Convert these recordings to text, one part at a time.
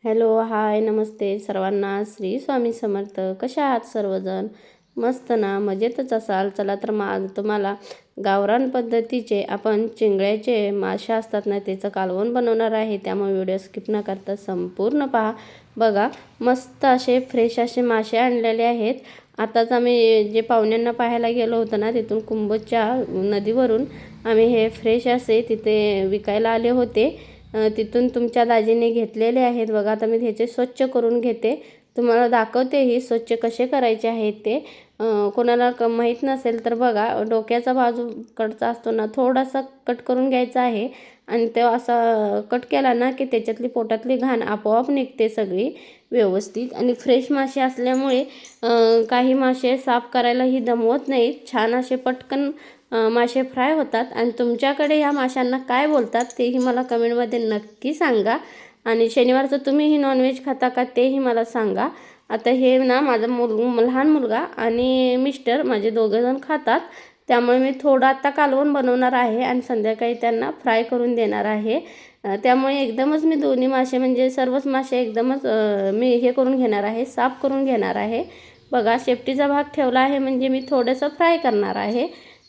Hello, हाय, नमस्ते सर्वांना. श्री स्वामी समर्थ. कशा आहात सर्वजण? मस्त ना, मजेतच असाल. चला तर मग आज तुम्हाला गावरान पद्धतीचे आपण चिंगळ्याचे मासे असतात ना, त्याचं कालवण बनवणार आहे. त्यामुळे व्हिडिओ स्किप न करता संपूर्ण पहा. बघा, मस्त असे फ्रेश असे मासे आणलेले आहेत. आताच आम्ही जे पाहुण्यांना पाहायला गेलो होतो ना, तिथून कुंभच्या नदीवरून आम्ही हे फ्रेश असे तिथे विकायला आले होते. तिथून तुमच्या दाजीने घेतलेले आहेत. बघा, आता मी ह्याचे स्वच्छ करून घेते. तुम्हाला दाखवते ही स्वच्छ कसे करायचे आहेत ते. कोणाला माहीत नसेल तर बघा, डोक्याचा बाजूकडचा असतो ना, थोडासा कट करून घ्यायचा आहे आणि तो असा कट केला ना की त्याच्यातली पोटातली घाण आपोआप निघते सगळी व्यवस्थित. आणि फ्रेश मासे असल्यामुळे काही मासे साफ करायलाही दमवत नाहीत. छान असे पटकन मासे फ्राय होतात. आणि तुमच्याकडे या माशांना काय बोलतात तेही मला कमेंटमध्ये नक्की सांगा. आणि शनिवारचं तुम्हीही नॉनव्हेज खाता का तेही मला सांगा. आता हे ना, माझा लहान मुलगा आणि मिस्टर माझे दोघंजण खातात. त्यामुळे मी थोडं आता कालवण बनवणार आहे आणि संध्याकाळी त्यांना फ्राय करून देणार आहे. त्यामुळे एकदमच मी दोन्ही मासे म्हणजे सर्वच मासे एकदमच मी हे करून घेणार आहे, साफ करून घेणार आहे. बघा, शेपटीचा भाग ठेवला आहे म्हणजे मी थोडंसं फ्राय करणार आहे,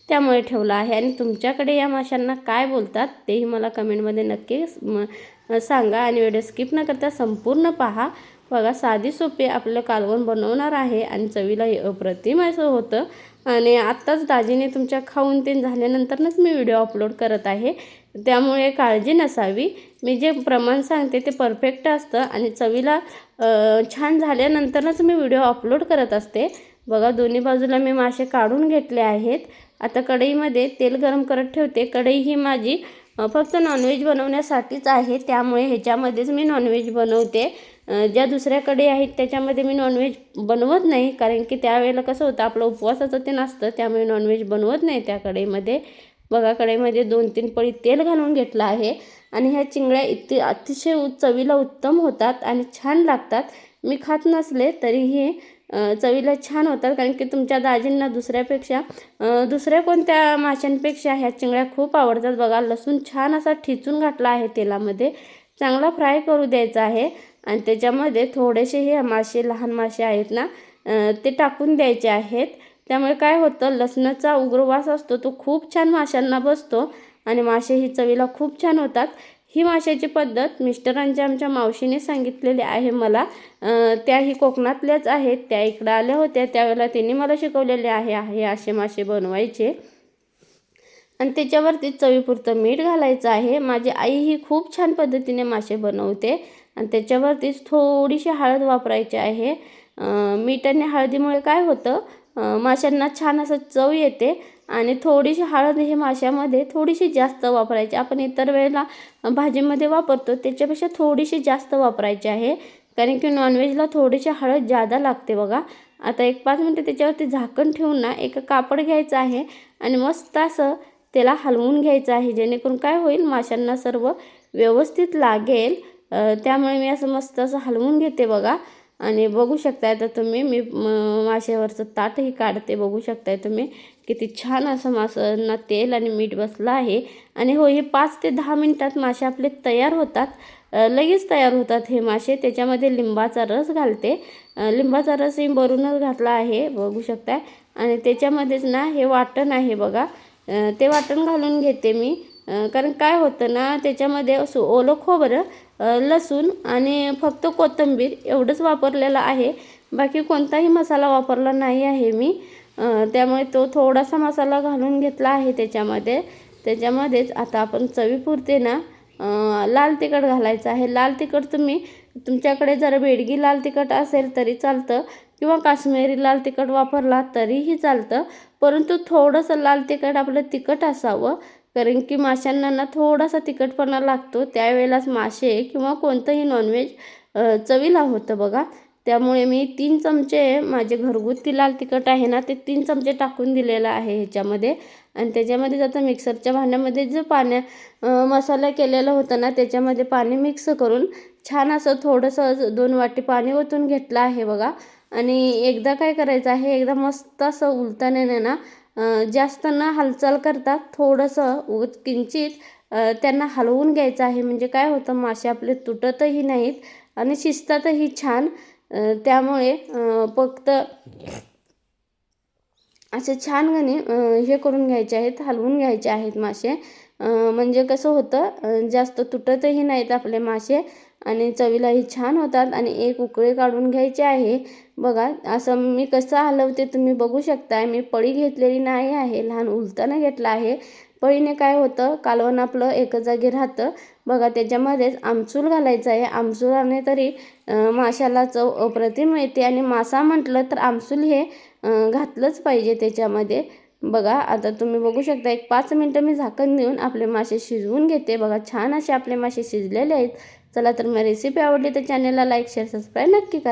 त्यामुळे ठेवला आहे. आणि तुमच्याकडे या माशांना काय बोलतात तेही मला कमेंटमध्ये नक्की सांगा. आणि व्हिडिओ स्किप न करता संपूर्ण पहा. बघा, साधी सोपी आपलं कालवण बनवणार आहे आणि चवीला अप्रतिम असं होतं. आणि आत्ताच दाजीने तुमच्या खाऊन ते झाल्यानंतरच मी व्हिडिओ अपलोड करत आहे, त्यामुळे काळजी नसावी. मी जे प्रमाण सांगते ते परफेक्ट असतं आणि चवीला छान झाल्यानंतरच मी व्हिडिओ अपलोड करत असते. बघा, दोन्ही बाजूला मी मासे काढून घेतले आहेत. आता कढईमध्ये तेल गरम करत ठेवते. कढई ही माझी फक्त नॉनव्हेज बनवण्यासाठीच आहे, त्यामुळे ह्याच्यामध्येच मी नॉनव्हेज बनवते. ज्या दुसऱ्या कढई आहेत त्याच्यामध्ये मी नॉनव्हेज बनवत नाही, कारण की त्यावेळेला कसं होतं, आपलं उपवासाचं ते नसतं, त्यामुळे नॉनव्हेज बनवत नाही त्या कढईमध्ये. बघा, कढईमध्ये 2-3 पळी तेल घालून घेतलं आहे. आणि ह्या चिंगळ्या अतिशय चवीला उत्तम होतात आणि छान लागतात. मी खात नसले तरीही चवीला छान होतात, कारण की तुमच्या दाजींना दुसऱ्या कोणत्या माशांपेक्षा ह्या चिंगळ्या खूप आवडतात. बघा, लसूण छान असा ठेचून घातला आहे तेलामध्ये, चांगला फ्राय करू द्यायचा आहे. आणि त्याच्यामध्ये थोडेसे हे मासे, लहान मासे आहेत ना, ते टाकून द्यायचे आहेत. त्यामुळे काय होतं, लसणाचा उग्रवास असतो तो खूप छान माशांना बसतो आणि मासे ही चवीला खूप छान होतात. ही माशाची पद्धत मिस्टरांच्या आमच्या मावशीने सांगितलेली आहे मला. त्याही कोकणातल्याच आहेत. त्या इकडं आल्या होत्या त्यावेळेला त्यांनी मला शिकवलेले आहे हे असे मासे बनवायचे. आणि त्याच्यावरती चवीपुरतं मीठ घालायचं आहे. माझी आई ही खूप छान पद्धतीने मासे बनवते. आणि त्याच्यावरतीच थोडीशी हळद वापरायची आहे. मीठ आणि हळदीमुळे काय होतं, माशांना छान असं चव येते. आणि थोडीशी हळद हे माशामध्ये थोडीशी जास्त वापरायची. आपण इतर वेळेला भाजीमध्ये वापरतो त्याच्यापेक्षा थोडीशी जास्त वापरायची आहे, कारण की नॉनव्हेजला थोडीशी हळद जादा लागते. बघा, आता 1-5 मिनटं त्याच्यावरती झाकण ठेवून ना, एक कापड घ्यायचं आहे आणि मस्त असं त्याला हलवून घ्यायचं आहे, जेणेकरून काय होईल, माशांना सर्व व्यवस्थित लागेल. त्यामुळे मी असं मस्त असं हलवून घेते. बघा, आणि बघू शकताय आता तुम्ही, मी माशावरचं ताटही काढते. बघू शकताय तुम्ही किती छान असं माशांना तेल आणि मीठ बसलं आहे. आणि हो, हे 5 ते 10 मिनटात मासे आपले तयार होतात. लगेच तयार होतात हे मासे. त्याच्यामध्ये लिंबाचा रस घालते. लिंबाचा रसही भरूनच घातला आहे, बघू शकताय. आणि त्याच्यामध्येच ना हे वाटण आहे बघा, ते वाटण घालून घेते मी. कारण काय होतं ना, त्याच्यामध्ये असं ओलं खोबरं, लसूण आणि फक्त कोथिंबीर एवढंच वापरलेलं आहे. बाकी कोणताही मसाला वापरला नाही आहे मी. त्यामुळे तो थोडासा मसाला घालून घेतला आहे त्याच्यामध्येच आता आपण चवीपुरते ना लाल तिखट घालायचं आहे. लाल तिखट तुमच्याकडे जर बेडगी लाल तिखट असेल तरी चालतं, किंवा काश्मीरी लाल तिखट वापरला तरीही चालतं. परंतु थोडंसं लाल तिखट आपलं तिखट असावं, कारण की माशांना ना थोडासा तिखटपणा लागतो, त्यावेळेलाच मासे किंवा कोणतंही नॉनव्हेज चवीला होतं. बघा, त्यामुळे मी 3 चमचे माझे घरगुती लाल तिखट आहे ना, ते 3 चमचे टाकून दिलेलं आहे ह्याच्यामध्ये. आणि त्याच्यामध्ये आता मिक्सरच्या भांड्यामध्ये जो मसाला केलेला होता ना, त्याच्यामध्ये पाणी मिक्स करून छान असं थोडंसं 2 वाटी पाणी ओतून घेतलं आहे. बघा, आणि एकदा काय करायचं आहे, एकदा मस्त असं उलताने ना, जास्त ना हालचाल करतात, थोडंसं किंचित त्यांना हलवून घ्यायचं आहे. म्हणजे काय होतं, मासे आपले तुटतही नाहीत आणि शिजतातही छान. त्यामुळे फक्त असे छान हे करून घ्यायचे आहेत, हलवून घ्यायचे आहेत मासे. म्हणजे कसं होतं, जास्त तुटतही नाहीत आपले मासे आणि चवीलाही छान होतात. आणि एक उकळी काढून घ्यायची आहे. बघा असं मी कसं हलवते तुम्ही बघू शकताय. मी पळी घेतलेली नाही आहे, लहान उलतानं घेतला आहे. पळीने काय होतं, कालवण आपलं एका जागी राहतं. बघा त्याच्यामध्येच आमसूल घालायचं आहे. आमसुलाने तरी माशाला चव अप्रतिम येते. आणि मासा म्हटलं तर आमसूल हे घातलंच पाहिजे त्याच्यामध्ये. बघा आता तुम्ही बघू शकता, एक 5 मिनटं मी झाकण देऊन आपले मासे शिजवून घेते. बघा छान असे आपले मासे शिजलेले आहेत. चला तर मग रेसिपी आवडली तर चॅनलला लाईक शेअर सबस्क्राईब नक्की करा.